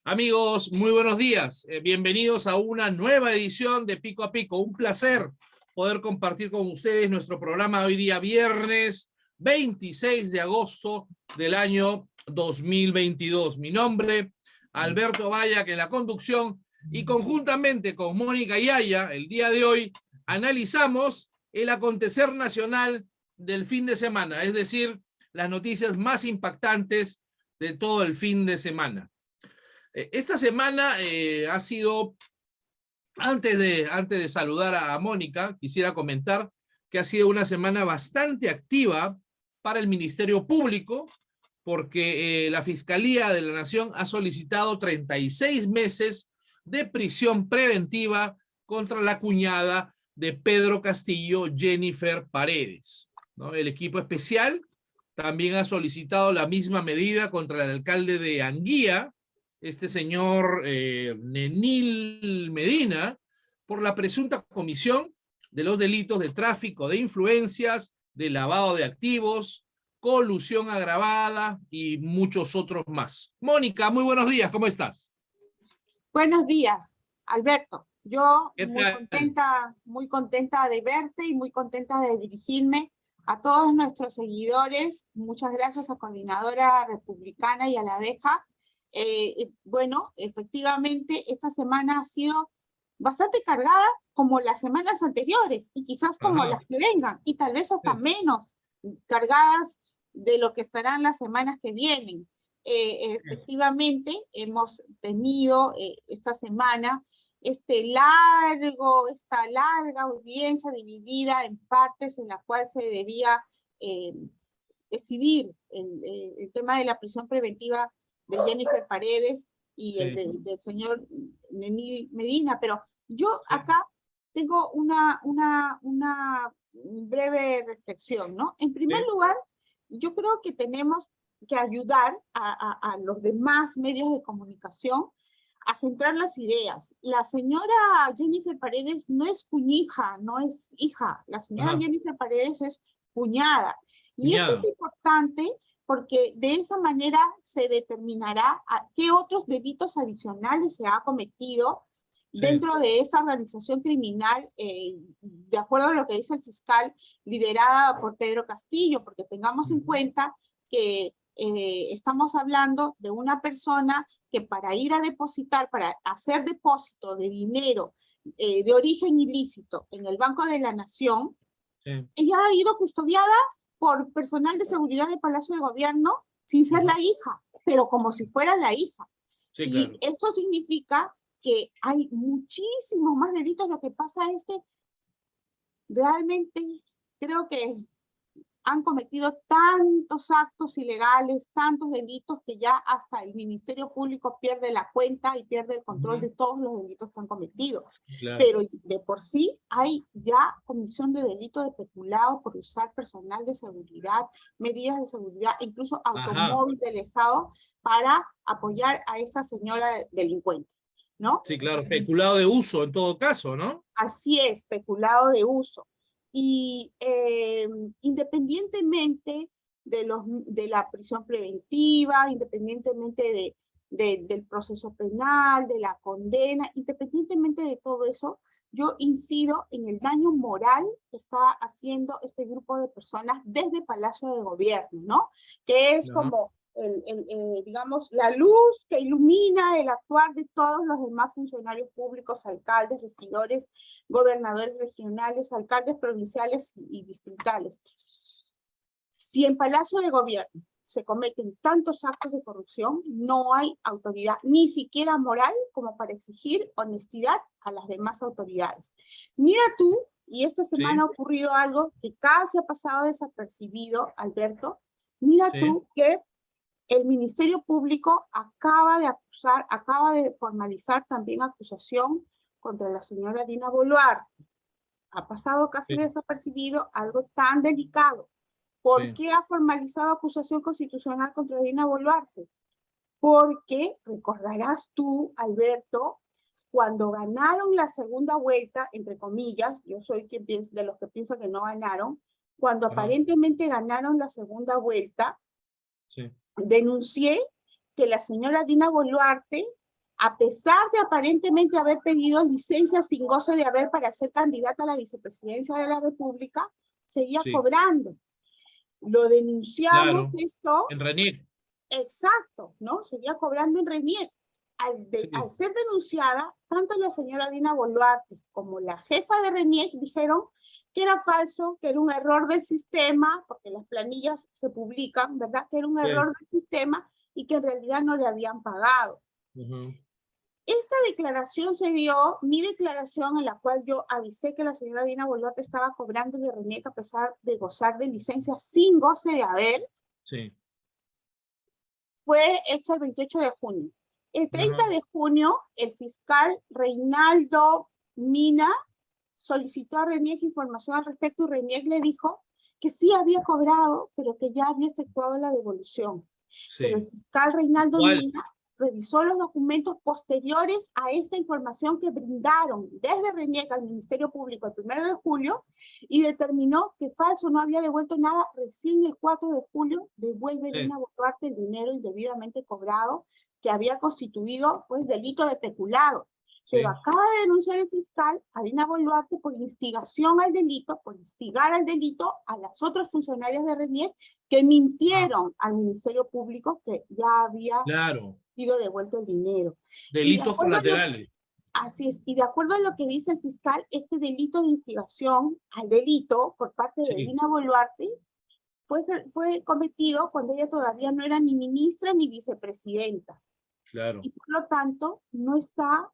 Amigos, muy buenos días. Bienvenidos a una nueva edición de Pico a Pico. Un placer poder compartir con ustedes nuestro programa hoy día viernes 26 de agosto del año 2022. Mi nombre, Alberto Vaya, que en la conducción, y conjuntamente con Mónica Yaya, el día de hoy, analizamos el acontecer nacional del fin de semana, es decir, las noticias más impactantes de todo el fin de semana. Esta semana ha sido, antes de saludar a Mónica, quisiera comentar que ha sido una semana bastante activa para el Ministerio Público, porque la Fiscalía de la Nación ha solicitado 36 meses de prisión preventiva contra la cuñada de Pedro Castillo, Jennifer Paredes, ¿no? El equipo especial también ha solicitado la misma medida contra el alcalde de Anguía, este señor Nenil Medina, por la presunta comisión de los delitos de tráfico de influencias, de lavado de activos, colusión agravada y muchos otros más. Mónica, muy buenos días, ¿cómo estás? Buenos días, Alberto. Yo muy contenta de verte y muy contenta de dirigirme a todos nuestros seguidores. Muchas gracias a Coordinadora Republicana y a la Abeja. Bueno, efectivamente, esta semana ha sido bastante cargada como las semanas anteriores y quizás como las que vengan y tal vez hasta menos cargadas de lo que estarán las semanas que vienen. Efectivamente, hemos tenido esta semana esta larga audiencia dividida en partes en la cual se debía decidir el tema de la prisión preventiva de Jennifer Paredes y el del señor Nenil Medina, pero yo acá tengo una breve reflexión, ¿no? En primer lugar, yo creo que tenemos que ayudar a los demás medios de comunicación a centrar las ideas. La señora Jennifer Paredes no es cuñija, no es hija. La señora Jennifer Paredes es cuñada. Y esto es importante porque de esa manera se determinará a qué otros delitos adicionales se ha cometido dentro de esta organización criminal, de acuerdo a lo que dice el fiscal, liderada por Pedro Castillo, porque tengamos en cuenta que estamos hablando de una persona que para ir a depositar, para hacer depósito de dinero de origen ilícito en el Banco de la Nación, ella ha ido custodiada por personal de seguridad del Palacio de Gobierno sin ser la hija, pero como si fuera la hija. Y esto significa que hay muchísimos más delitos. Lo que pasa es que realmente creo que han cometido tantos actos ilegales, tantos delitos, que ya hasta el Ministerio Público pierde la cuenta y pierde el control de todos los delitos que han cometido. Pero de por sí hay ya comisión de delito de peculado por usar personal de seguridad, medidas de seguridad, incluso automóvil del Estado para apoyar a esa señora delincuente, ¿no? Sí, claro, peculado de uso en todo caso, ¿no? Así es, peculado de uso. Y independientemente de la prisión preventiva, independientemente del proceso penal, de la condena, independientemente de todo eso, yo incido en el daño moral que está haciendo este grupo de personas desde Palacio de Gobierno, ¿no? Que es como, digamos, la luz que ilumina el actuar de todos los demás funcionarios públicos, alcaldes, regidores, gobernadores regionales, alcaldes provinciales y distritales. Si en Palacio de Gobierno se cometen tantos actos de corrupción, no hay autoridad, ni siquiera moral, como para exigir honestidad a las demás autoridades. Mira tú, y esta semana ha ocurrido algo que casi ha pasado desapercibido, Alberto, mira tú que el Ministerio Público acaba de formalizar también acusación contra la señora Dina Boluarte. Ha pasado casi desapercibido algo tan delicado. ¿Por qué ha formalizado acusación constitucional contra Dina Boluarte? porque recordarás tú, Alberto, cuando ganaron la segunda vuelta, entre comillas, yo soy quien piensa, de los que piensan que no ganaron, cuando aparentemente ganaron la segunda vuelta, sí, denuncié que la señora Dina Boluarte, a pesar de aparentemente haber pedido licencia sin goce de haber para ser candidata a la vicepresidencia de la República, seguía sí, cobrando. Lo denunciamos claro, esto, en RENIEC, exacto, ¿no? Seguía cobrando en RENIEC. Al sí, ser denunciada, tanto la señora Dina Boluarte como la jefa de RENIEC dijeron que era falso, que era un error del sistema, porque las planillas se publican, ¿verdad? Que era un sí, error del sistema y que en realidad no le habían pagado. ujú, Esta declaración se dio, mi declaración en la cual yo avisé que la señora Dina Boluarte estaba cobrando de RENIEC a pesar de gozar de licencia sin goce de haber, sí, fue hecha el 28 de junio. El 30 ajá, de junio, el fiscal Reinaldo Mina solicitó a RENIEC información al respecto y RENIEC le dijo que sí había cobrado, pero que ya había efectuado la devolución. Pero el sí. fiscal Reinaldo ¿Cuál? Mina revisó los documentos posteriores a esta información que brindaron desde RENIEC al Ministerio Público el 1 de julio y determinó que falso no había devuelto nada. Recién el 4 de julio devuelve Sí, Dina Boluarte el dinero indebidamente cobrado que había constituido pues delito de peculado. Pero sí, acaba de denunciar el fiscal a Dina Boluarte por instigación al delito, por instigar al delito a las otras funcionarias de RENIEC que ajá, mintieron al Ministerio Público que ya había claro, sido devuelto el dinero. Y de delitos acuerdo a lo, colaterales. así es, y de acuerdo a lo que dice el fiscal, este delito de instigación al delito por parte de Sí, Dina Boluarte fue cometido cuando ella todavía no era ni ministra ni vicepresidenta. claro, Y por lo tanto, no está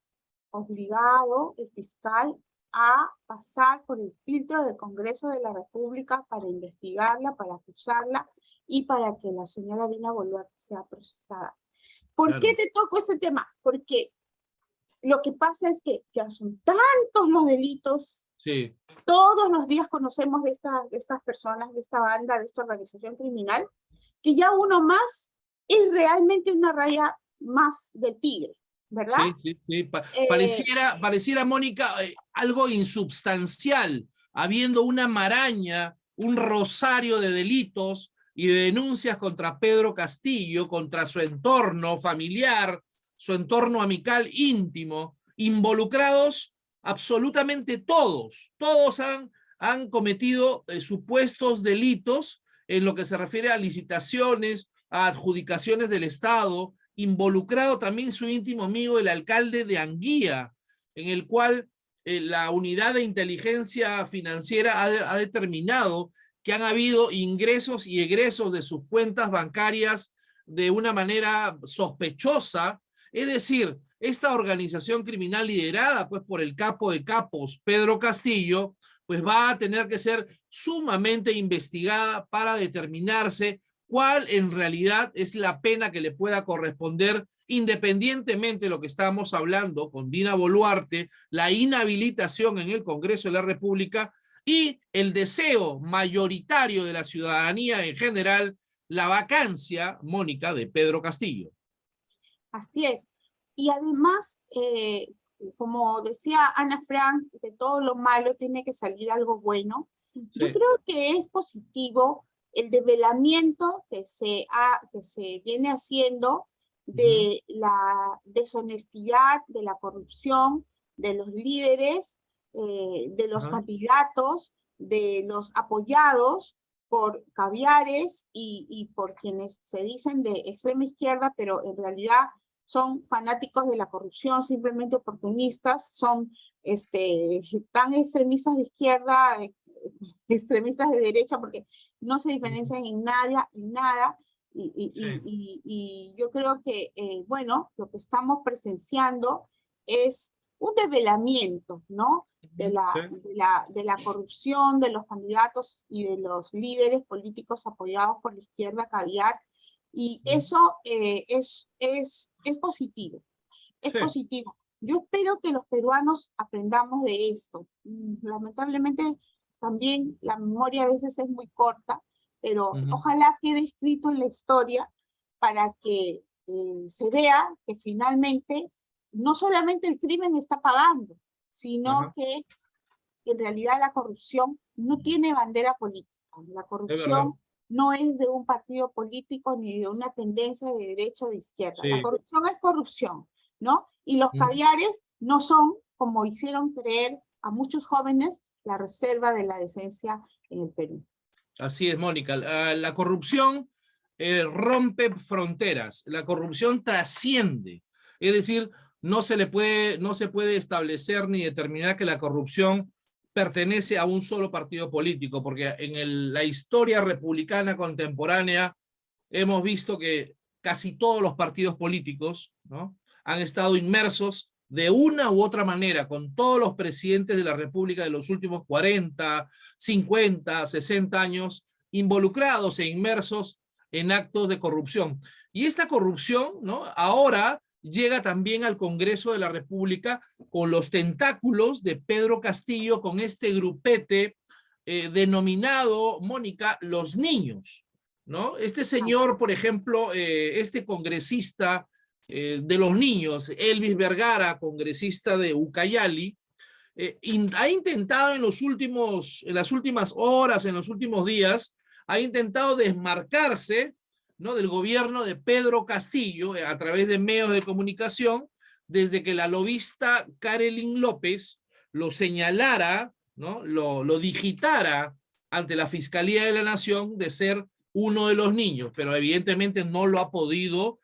obligado el fiscal a pasar por el filtro del Congreso de la República para investigarla, para acusarla y para que la señora Dina Boluarte sea procesada. ¿Por qué claro, te toco este tema? Porque lo que pasa es que ya son tantos los delitos, sí, todos los días conocemos de estas personas, de esta banda, de esta organización criminal, que ya uno más es realmente una raya más del tigre, ¿verdad? sí, sí, sí. Eh, Pareciera, Mónica, algo insubstancial, habiendo una maraña, un rosario de delitos y de denuncias contra Pedro Castillo, contra su entorno familiar, su entorno amical íntimo, involucrados absolutamente todos. Todos han cometido supuestos delitos en lo que se refiere a licitaciones, a adjudicaciones del Estado, involucrado también su íntimo amigo, el alcalde de Anguía, en el cual la unidad de inteligencia financiera ha determinado que han habido ingresos y egresos de sus cuentas bancarias de una manera sospechosa. Es decir, esta organización criminal liderada pues, por el capo de capos, Pedro Castillo, pues va a tener que ser sumamente investigada para determinarse cuál en realidad es la pena que le pueda corresponder, independientemente de lo que estábamos hablando con Dina Boluarte, la inhabilitación en el Congreso de la República y el deseo mayoritario de la ciudadanía en general, la vacancia, Mónica, de Pedro Castillo. Así es. Y además, como decía Ana Frank, de todo lo malo tiene que salir algo bueno. Yo Sí. creo que es positivo el develamiento que se viene haciendo Uh -huh. de la deshonestidad, de la corrupción, de los líderes, de los Ajá. candidatos, de los apoyados por caviares y por quienes se dicen de extrema izquierda, pero en realidad son fanáticos de la corrupción, simplemente oportunistas, son tan extremistas de izquierda, extremistas de derecha, porque no se diferencian en nada, Sí. y yo creo que, bueno, lo que estamos presenciando es un develamiento, ¿no? Sí. De la corrupción de los candidatos y de los líderes políticos apoyados por la izquierda caviar, y eso es positivo, es Sí. positivo. Yo espero que los peruanos aprendamos de esto. Lamentablemente también la memoria a veces es muy corta, pero Uh -huh. ojalá quede escrito en la historia para que se vea que finalmente no solamente el crimen está pagando, sino que en realidad la corrupción no tiene bandera política. La Es verdad. corrupción no es de un partido político ni de una tendencia de derecha o de izquierda. Sí. La corrupción es corrupción, ¿no? Y los caviares no son, como hicieron creer a muchos jóvenes, la reserva de la decencia en el Perú. Así es, Mónica. La corrupción rompe fronteras, la corrupción trasciende. Es decir, no se puede establecer ni determinar que la corrupción pertenece a un solo partido político, porque en la historia republicana contemporánea hemos visto que casi todos los partidos políticos, ¿no?, han estado inmersos de una u otra manera con todos los presidentes de la República de los últimos 40, 50, 60 años involucrados e inmersos en actos de corrupción. Y esta corrupción, ¿no?, ahora llega también al Congreso de la República con los tentáculos de Pedro Castillo, con este grupete denominado, Mónica, Los Niños, ¿no? Este señor, por ejemplo, este congresista de Los Niños, Elvis Vergara, congresista de Ucayali, ha intentado en las últimas horas, en los últimos días, ha intentado desmarcarse, ¿no?, del gobierno de Pedro Castillo a través de medios de comunicación, desde que la lobista Karelyn López lo señalara, ¿no?, lo digitara ante la Fiscalía de la Nación de ser uno de los niños, pero evidentemente no lo ha podido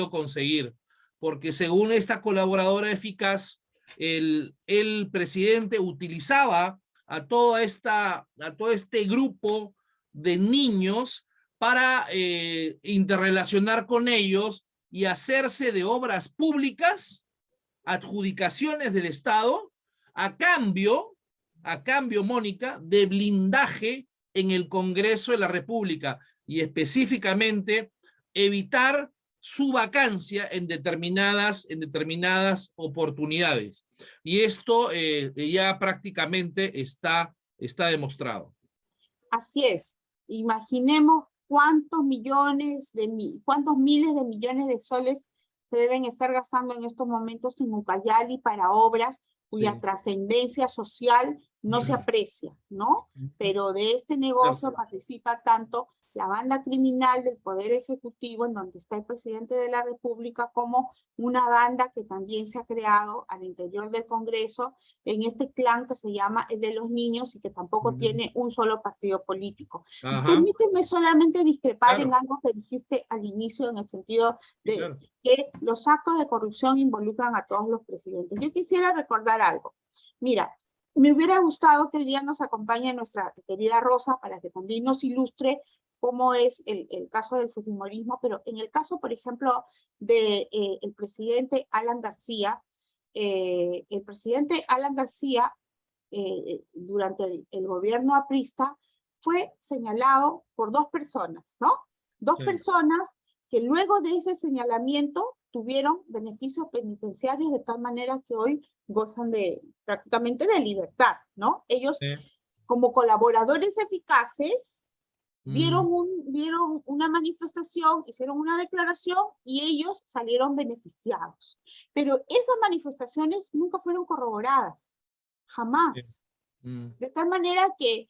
conseguir, porque según esta colaboradora eficaz, el presidente utilizaba a todo este grupo de niños para interrelacionar con ellos y hacerse de obras públicas, adjudicaciones del Estado, a cambio, Mónica, de blindaje en el Congreso de la República, y específicamente evitar su vacancia en determinadas oportunidades. Y esto ya prácticamente está demostrado. Así es. Imaginemos cuántos miles de millones de soles se deben estar gastando en estos momentos en Ucayali para obras cuya trascendencia social no se aprecia, ¿no? Pero de este negocio participa tanto la banda criminal del Poder Ejecutivo, en donde está el presidente de la República, como una banda que también se ha creado al interior del Congreso, en este clan que se llama el de los niños y que tampoco tiene un solo partido político. Permíteme solamente discrepar en algo que dijiste al inicio, en el sentido de que los actos de corrupción involucran a todos los presidentes. Yo quisiera recordar algo. Mira, me hubiera gustado que hoy día nos acompañe nuestra querida Rosa para que también nos ilustre cómo es el caso del fujimorismo, pero en el caso, por ejemplo, de el presidente Alan García, durante el gobierno aprista, fue señalado por dos personas, ¿no? Dos personas que luego de ese señalamiento tuvieron beneficios penitenciarios de tal manera que hoy gozan prácticamente de libertad, ¿no? Ellos, como colaboradores eficaces, dieron una manifestación, hicieron una declaración y ellos salieron beneficiados. Pero esas manifestaciones nunca fueron corroboradas, jamás. De tal manera que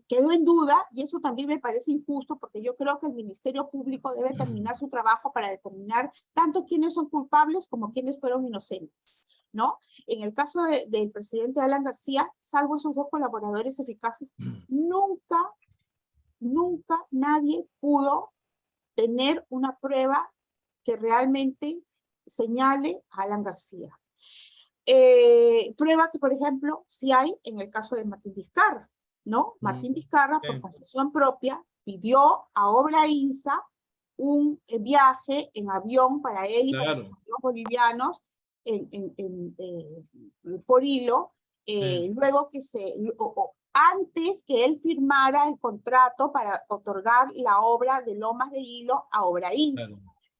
quedó en duda, y eso también me parece injusto, porque yo creo que el Ministerio Público debe terminar su trabajo para determinar tanto quiénes son culpables como quiénes fueron inocentes, ¿no? En el caso del presidente Alan García, salvo esos dos colaboradores eficaces, nunca nadie pudo tener una prueba que realmente señale a Alan García. Prueba que, por ejemplo, sí hay en el caso de Martín Vizcarra, ¿no? Martín Vizcarra, por confesión propia, pidió a Obra INSA un viaje en avión para él y para los bolivianos por hilo, luego que antes que él firmara el contrato para otorgar la obra de Lomas de Hilo a Obra INSA.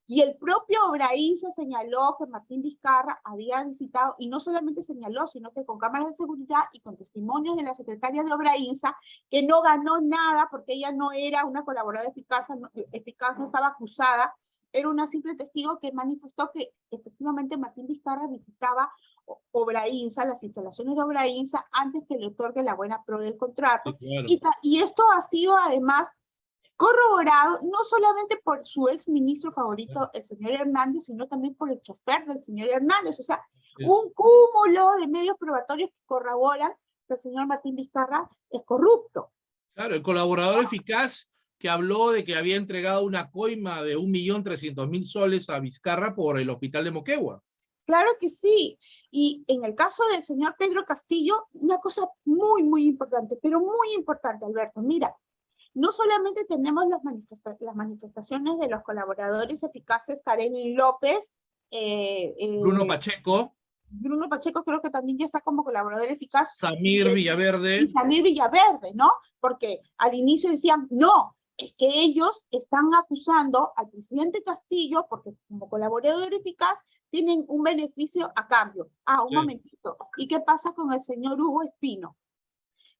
Y el propio Obra INSA señaló que Martín Vizcarra había visitado, y no solamente señaló, sino que con cámaras de seguridad y con testimonios de la secretaria de Obra INSA, que no ganó nada porque ella no era una colaboradora eficaz, no estaba acusada era una simple testigo que manifestó que efectivamente Martín Vizcarra visitaba Obrainsa, las instalaciones de Obrainsa, antes que le otorgue la buena pro del contrato. Sí, claro. Y esto ha sido además corroborado no solamente por su ex ministro favorito, el señor Hernández, sino también por el chofer del señor Hernández. O sea, un cúmulo de medios probatorios que corroboran que el señor Martín Vizcarra es corrupto. Claro, el colaborador eficaz que habló de que había entregado una coima de 1.300.000 soles a Vizcarra por el hospital de Moquegua. Claro que sí. Y en el caso del señor Pedro Castillo, una cosa muy, muy importante, pero muy importante, Alberto. Mira, no solamente tenemos las manifestaciones de los colaboradores eficaces, Karen López, Bruno Pacheco. Bruno Pacheco creo que también ya está como colaborador eficaz. Samir Villaverde. Y Samir Villaverde, ¿no? Porque al inicio decían, no, es que ellos están acusando al presidente Castillo porque como colaborador eficaz tienen un beneficio a cambio. Un momentito. ¿Y qué pasa con el señor Hugo Espino?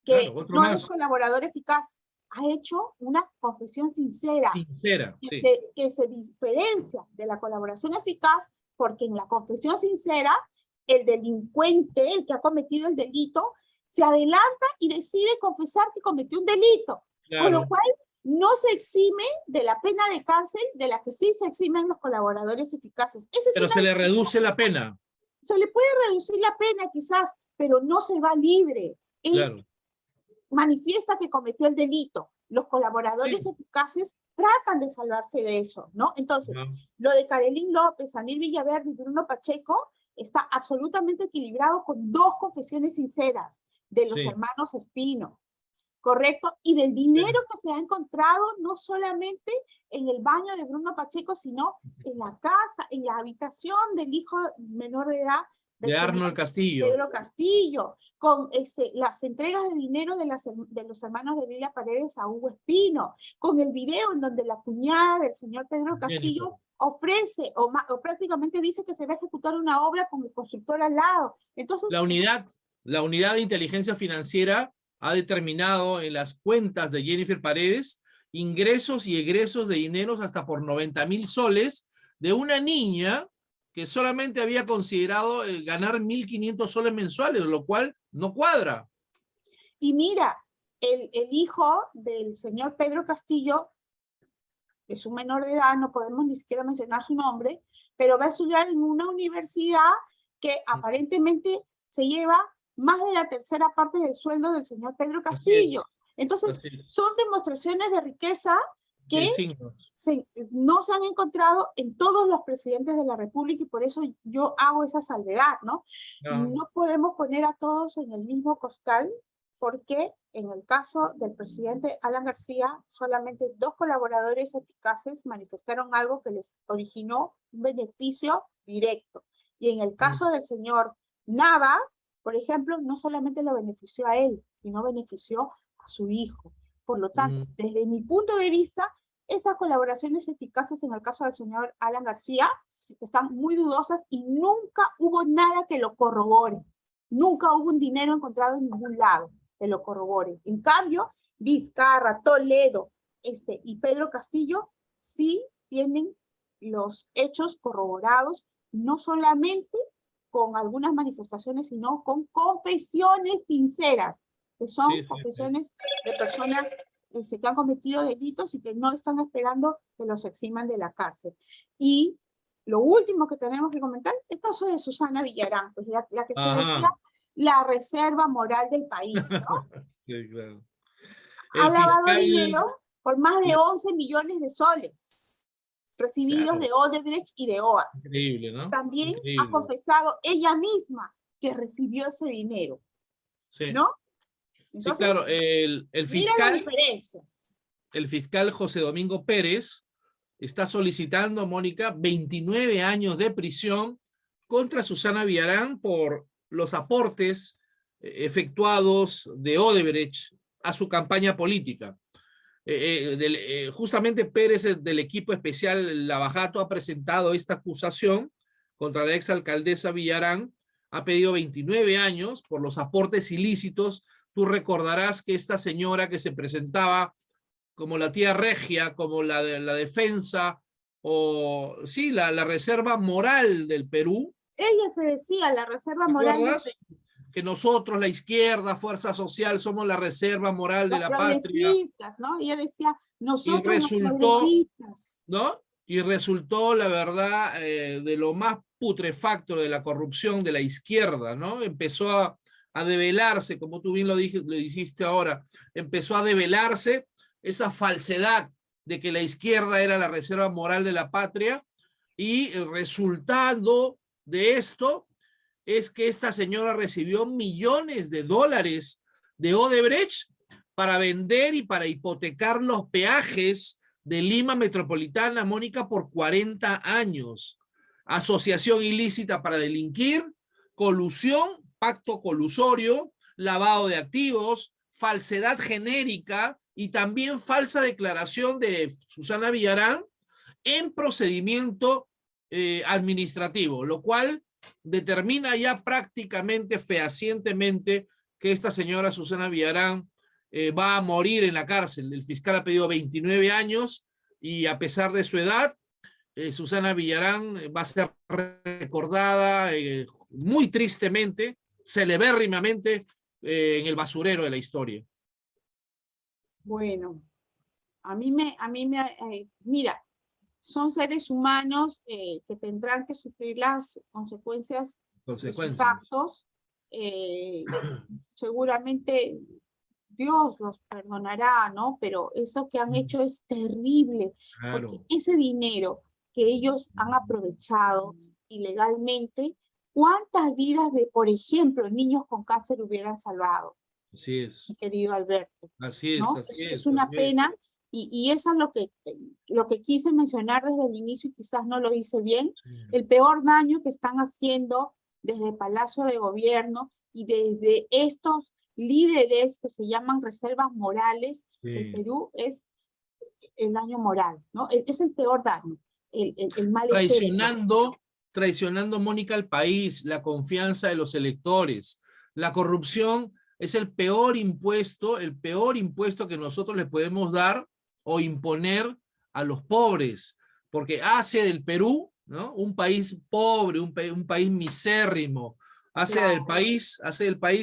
Que claro, no es colaborador eficaz. Ha hecho una confesión sincera. Sincera, que se diferencia de la colaboración eficaz porque en la confesión sincera el delincuente, el que ha cometido el delito, se adelanta y decide confesar que cometió un delito. Claro. Con lo cual, no se exime de la pena de cárcel de la que sí se eximen los colaboradores eficaces. Pero se le reduce la pena. Se le puede reducir la pena quizás, pero no se va libre. Él manifiesta que cometió el delito. Los colaboradores eficaces tratan de salvarse de eso, ¿no? Entonces, lo de Karelín López, Samir Villaverde y Bruno Pacheco está absolutamente equilibrado con dos confesiones sinceras de los hermanos Espino, ¿correcto? Y del dinero que se ha encontrado no solamente en el baño de Bruno Pacheco, sino en la casa, en la habitación del hijo menor de edad de Arnold Castillo. Pedro Castillo, con las entregas de dinero de los hermanos de Lilia Paredes a Hugo Espino, con el video en donde la cuñada del señor Pedro Castillo ofrece o prácticamente dice que se va a ejecutar una obra con el constructor al lado. Entonces, la unidad de inteligencia financiera ha determinado en las cuentas de Jennifer Paredes ingresos y egresos de dineros hasta por 90.000 soles de una niña que solamente había considerado ganar 1.500 soles mensuales, lo cual no cuadra. Y mira, el hijo del señor Pedro Castillo, que es un menor de edad, no podemos ni siquiera mencionar su nombre, pero va a estudiar en una universidad que aparentemente se lleva más de la tercera parte del sueldo del señor Pedro Castillo. Entonces, son demostraciones de riqueza que no se han encontrado en todos los presidentes de la República y por eso yo hago esa salvedad, ¿no? No podemos poner a todos en el mismo costal porque en el caso del presidente Alan García, solamente 2 colaboradores eficaces manifestaron algo que les originó un beneficio directo. Y en el caso del señor Nava, por ejemplo, no solamente lo benefició a él, sino benefició a su hijo. Por lo tanto, desde mi punto de vista, esas colaboraciones eficaces en el caso del señor Alan García están muy dudosas y nunca hubo nada que lo corrobore. Nunca hubo un dinero encontrado en ningún lado que lo corrobore. En cambio, Vizcarra, Toledo y Pedro Castillo sí tienen los hechos corroborados, no solamente con algunas manifestaciones, sino con confesiones sinceras, que son confesiones de personas que han cometido delitos y que no están esperando que los eximan de la cárcel. Y lo último que tenemos que comentar, el caso de Susana Villarán, pues la que se decía la reserva moral del país, ¿no? Sí, claro. Ha lavado dinero por más de 11 millones de soles recibidos de Odebrecht y de OAS. Increíble, ¿no? También ha confesado ella misma que recibió ese dinero, ¿no? Entonces, sí, claro, el fiscal José Domingo Pérez está solicitando, Mónica, 29 años de prisión contra Susana Villarán por los aportes efectuados de Odebrecht a su campaña política. Justamente Pérez del equipo especial Lavajato ha presentado esta acusación contra la exalcaldesa Villarán, ha pedido 29 años por los aportes ilícitos. Tú recordarás que esta señora que se presentaba como la tía regia, como la defensa sí, la reserva moral del Perú. Ella se decía la reserva ¿Te moral del acuerdas? Que nosotros, la izquierda, Fuerza Social, somos la reserva moral de los la patria, progresistas, ¿no? Ella decía, y nosotros los resultó, progresistas. ¿no? Y resultó, la verdad, de lo más putrefacto de la corrupción de la izquierda, ¿no? Empezó a develarse, como tú bien lo dijiste ahora, empezó a develarse esa falsedad de que la izquierda era la reserva moral de la patria, y el resultado de esto es que esta señora recibió millones de dólares de Odebrecht para vender y para hipotecar los peajes de Lima Metropolitana, Mónica, por 40 años. Asociación ilícita para delinquir, colusión, pacto colusorio, lavado de activos, falsedad genérica y también falsa declaración de Susana Villarán en procedimiento administrativo, lo cual determina ya prácticamente fehacientemente que esta señora Susana Villarán va a morir en la cárcel. El fiscal ha pedido 29 años y a pesar de su edad, Susana Villarán va a ser recordada muy tristemente, celebérrimamente, en el basurero de la historia. Bueno, mira, son seres humanos que tendrán que sufrir las consecuencias de sus actos. Seguramente Dios los perdonará, ¿no? Pero eso que han hecho es terrible, Claro. porque ese dinero que ellos han aprovechado ilegalmente, ¿cuántas vidas de, por ejemplo, niños con cáncer hubieran salvado? Así es. Mi querido Alberto. Así es, ¿no? así Es una así pena, y eso es lo que quise mencionar desde el inicio y quizás no lo hice bien. Sí. El peor daño que están haciendo desde el Palacio de Gobierno y desde estos líderes que se llaman reservas morales del Perú es el daño moral, ¿no? Es el peor daño, el mal traicionando, Mónica, al país, la confianza de los electores. La corrupción es el peor impuesto que nosotros le podemos dar o imponer a los pobres, porque hace del Perú, ¿no?, un país pobre, un país misérrimo, hace del país,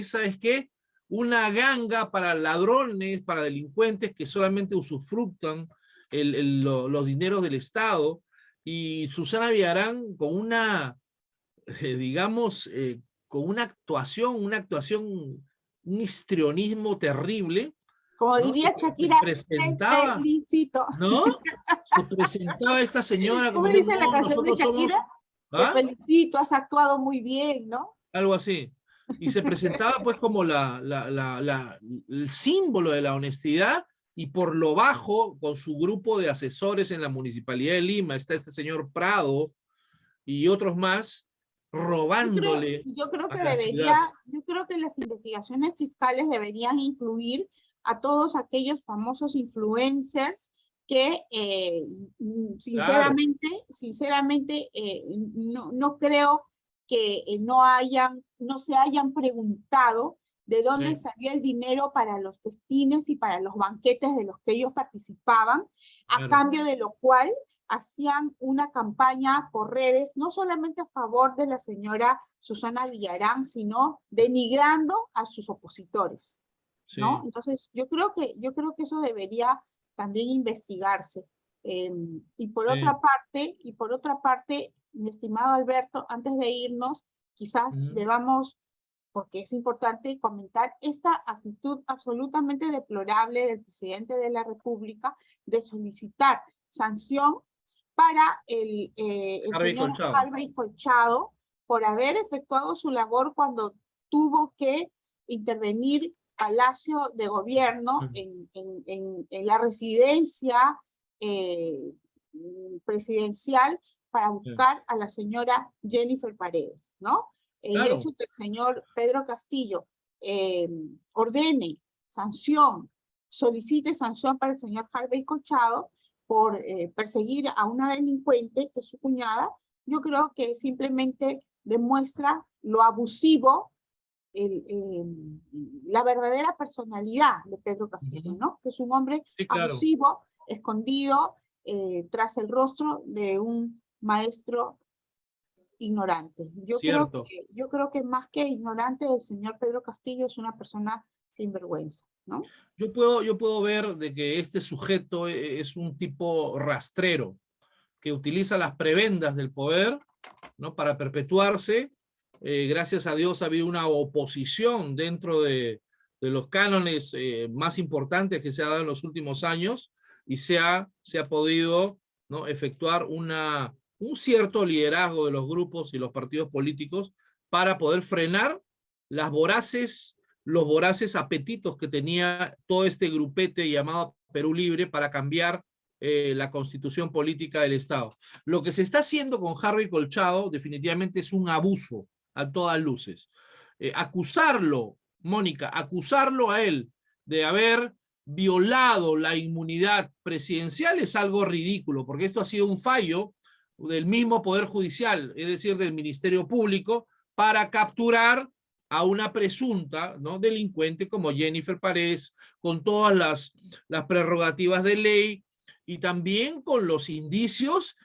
¿sabes qué? Una ganga para ladrones, para delincuentes que solamente usufructan los dineros del Estado. Y Susana Villarán con una, digamos, con una actuación, un histrionismo terrible, como ¿no? diría Shakira, se presentaba, felicito. ¿no? Se presentaba esta señora como ¿Cómo dice la canción de nosotros Shakira? Te felicito, has actuado muy bien, ¿no? Algo así. Y se presentaba pues como el símbolo de la honestidad, y por lo bajo, con su grupo de asesores en la Municipalidad de Lima, está este señor Prado y otros más, robándole yo creo a que la ciudad. yo creo que las investigaciones fiscales deberían incluir a todos aquellos famosos influencers que sinceramente no creo que no se hayan preguntado de dónde salió el dinero para los festines y para los banquetes de los que ellos participaban, a cambio de lo cual hacían una campaña por redes, no solamente a favor de la señora Susana Villarán, sino denigrando a sus opositores, ¿no? Sí. Entonces, yo creo que eso debería también investigarse. Y por otra parte, mi estimado Alberto, antes de irnos, quizás debamos, porque es importante comentar esta actitud absolutamente deplorable del presidente de la República de solicitar sanción para el señor Harvey Colchado por haber efectuado su labor cuando tuvo que intervenir Palacio de Gobierno en la residencia presidencial para buscar a la señora Jennifer Paredes, ¿no? El hecho que el señor Pedro Castillo ordene sanción, solicite sanción para el señor Harvey Colchado por perseguir a una delincuente que es su cuñada, yo creo que simplemente demuestra lo abusivo, la verdadera personalidad de Pedro Castillo, ¿no? Que es un hombre abusivo, escondido, tras el rostro de un maestro ignorante. Yo creo que más que ignorante, el señor Pedro Castillo es una persona sin vergüenza, ¿no? Yo puedo ver de que este sujeto es un tipo rastrero, que utiliza las prebendas del poder, ¿no?, para perpetuarse. Gracias a Dios ha habido una oposición dentro de los cánones más importantes que se ha dado en los últimos años, y se ha podido, ¿no?, efectuar un cierto liderazgo de los grupos y los partidos políticos para poder frenar los voraces apetitos que tenía todo este grupete llamado Perú Libre para cambiar la constitución política del Estado. Lo que se está haciendo con Harry Colchado definitivamente es un abuso a todas luces. Acusarlo, Mónica, acusarlo a él de haber violado la inmunidad presidencial es algo ridículo, porque esto ha sido un fallo del mismo Poder Judicial, es decir, del Ministerio Público, para capturar a una presunta, ¿no?, delincuente como Jennifer Paredes, con todas las prerrogativas de ley, y también con los indicios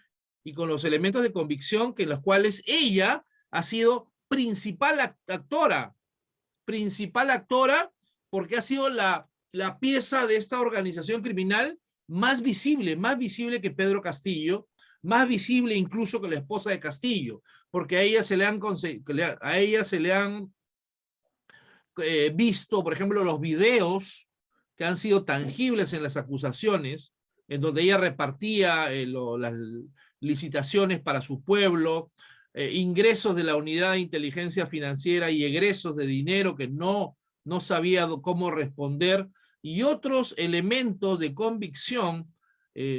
y con los elementos de convicción en los cuales ella ha sido principal actora, porque ha sido la pieza de esta organización criminal más visible que Pedro Castillo, más visible incluso que la esposa de Castillo, porque a ella se le han visto, por ejemplo, los videos que han sido tangibles en las acusaciones, en donde ella repartía las licitaciones para su pueblo, ingresos de la unidad de inteligencia financiera y egresos de dinero que no sabía cómo responder, y otros elementos de convicción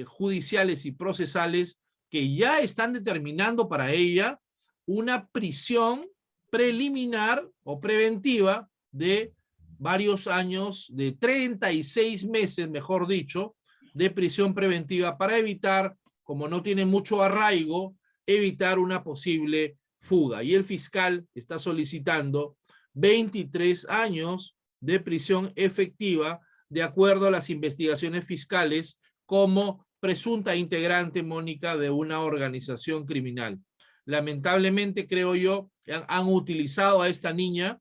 judiciales y procesales que ya están determinando para ella una prisión preliminar o preventiva de varios años, de 36 meses, mejor dicho, de prisión preventiva, para evitar, como no tiene mucho arraigo, evitar una posible fuga. Y el fiscal está solicitando 23 años de prisión efectiva, de acuerdo a las investigaciones fiscales, como presunta integrante, Mónica, de una organización criminal. Lamentablemente, creo yo, han utilizado a esta niña,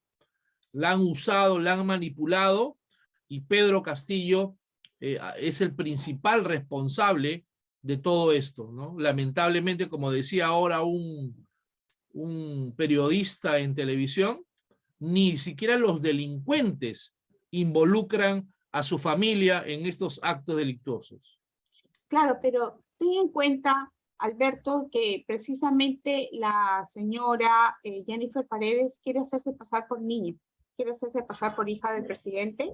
la han usado, la han manipulado, y Pedro Castillo es el principal responsable de todo esto, ¿no? Lamentablemente, como decía ahora un periodista en televisión, ni siquiera los delincuentes involucran a su familia en estos actos delictuosos. Claro, pero ten en cuenta, Alberto, que precisamente la señora Jennifer Paredes quiere hacerse pasar por niña, quiere hacerse pasar por hija del presidente,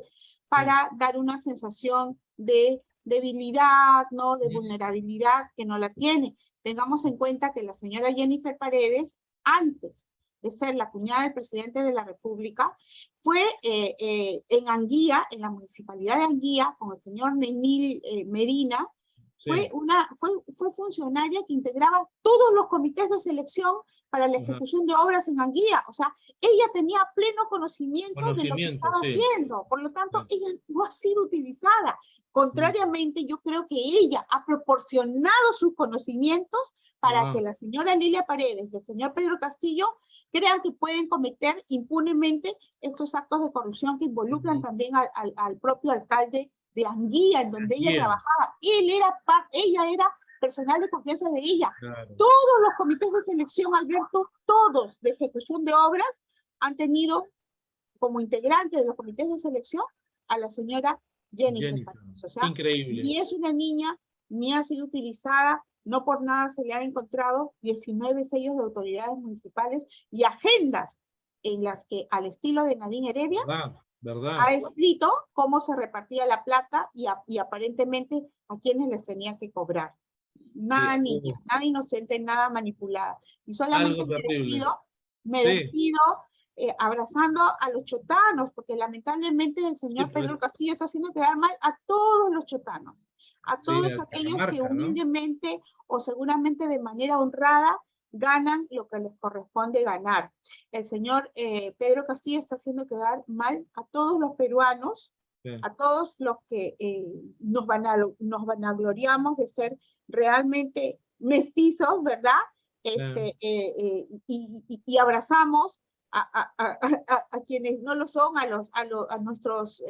para dar una sensación de debilidad, ¿no?, de vulnerabilidad, que no la tiene. Tengamos en cuenta que la señora Jennifer Paredes, antes de ser la cuñada del presidente de la República, fue en Anguía, en la municipalidad de Anguía, con el señor Nenil Medina. Sí. Fue funcionaria que integraba todos los comités de selección para la ejecución de obras en Anguía. O sea, ella tenía pleno conocimiento de lo que estaba haciendo. Por lo tanto, ella no ha sido utilizada. Contrariamente, yo creo que ella ha proporcionado sus conocimientos para que la señora Lilia Paredes y el señor Pedro Castillo crean que pueden cometer impunemente estos actos de corrupción que involucran también al propio alcalde de Anguía, en donde ella trabajaba. Ella era personal de confianza de ella. Claro. Todos los comités de selección, Alberto, todos de ejecución de obras, han tenido como integrante de los comités de selección a la señora Jennifer. O sea, increíble. Ni es una niña, ni ha sido utilizada, no por nada se le han encontrado 19 sellos de autoridades municipales y agendas en las que, al estilo de Nadine Heredia, ha escrito cómo se repartía la plata y aparentemente a quienes les tenía que cobrar. Nada niña, nada inocente, nada manipulada. Y solamente me despido abrazando a los chotanos, porque lamentablemente el señor Pedro Castillo está haciendo quedar mal a todos los chotanos, a todos aquellos que humildemente, ¿no?, o seguramente de manera honrada, ganan lo que les corresponde ganar. El señor Pedro Castillo está haciendo quedar mal a todos los peruanos, a todos los que nos vanagloriamos de ser realmente mestizos, ¿verdad? Y abrazamos a quienes no lo son, a nuestros,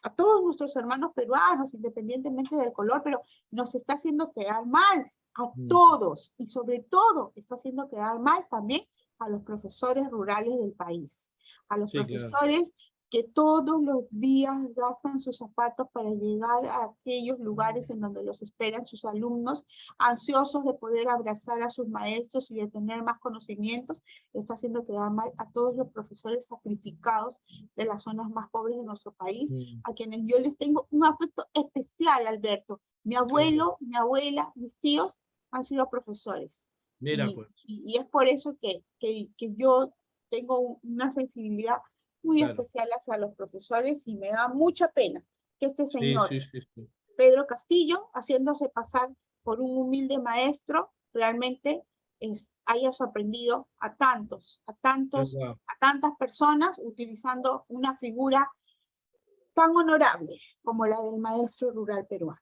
a todos nuestros hermanos peruanos, independientemente del color, pero nos está haciendo quedar mal a todos, y sobre todo está haciendo quedar mal también a los profesores rurales del país, a los profesores que todos los días gastan sus zapatos para llegar a aquellos lugares en donde los esperan sus alumnos, ansiosos de poder abrazar a sus maestros y de tener más conocimientos. Está haciendo quedar mal a todos los profesores sacrificados de las zonas más pobres de nuestro país, a quienes yo les tengo un afecto especial, Alberto. Mi abuelo, mi abuela, mis tíos han sido profesores. Mira, pues. Y es por eso que yo tengo una sensibilidad muy especial hacia los profesores, y me da mucha pena que este señor, Pedro Castillo, haciéndose pasar por un humilde maestro, realmente haya sorprendido a tantas personas utilizando una figura tan honorable como la del maestro rural peruano.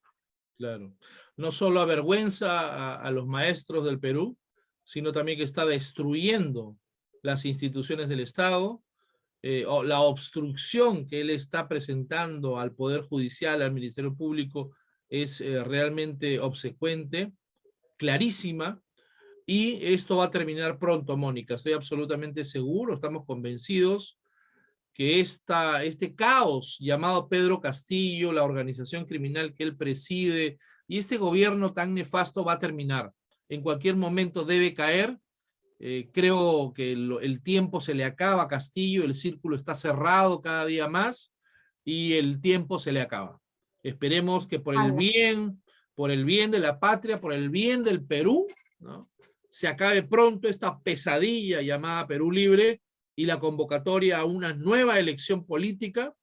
Claro, no solo avergüenza a los maestros del Perú, sino también que está destruyendo las instituciones del Estado, o la obstrucción que él está presentando al Poder Judicial, al Ministerio Público, es realmente obsecuente, clarísima, y esto va a terminar pronto, Mónica. Estoy absolutamente seguro, estamos convencidos que este caos llamado Pedro Castillo, la organización criminal que él preside, y este gobierno tan nefasto va a terminar. En cualquier momento debe caer. Creo que el tiempo se le acaba a Castillo, el círculo está cerrado cada día más y el tiempo se le acaba. Esperemos que por el bien de la patria, por el bien del Perú, ¿no?, se acabe pronto esta pesadilla llamada Perú Libre y la convocatoria a una nueva elección política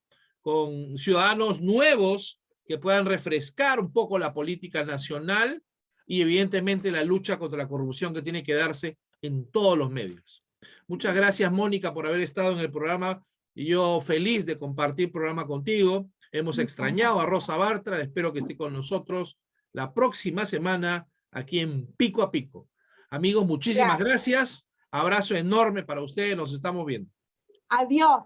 con ciudadanos nuevos que puedan refrescar un poco la política nacional y evidentemente la lucha contra la corrupción que tiene que darse en todos los medios. Muchas gracias, Mónica, por haber estado en el programa, y yo feliz de compartir programa contigo. Hemos extrañado a Rosa Bartra, espero que esté con nosotros la próxima semana aquí en Pico a Pico. Amigos, muchísimas gracias. Abrazo enorme para ustedes, nos estamos viendo. Adiós.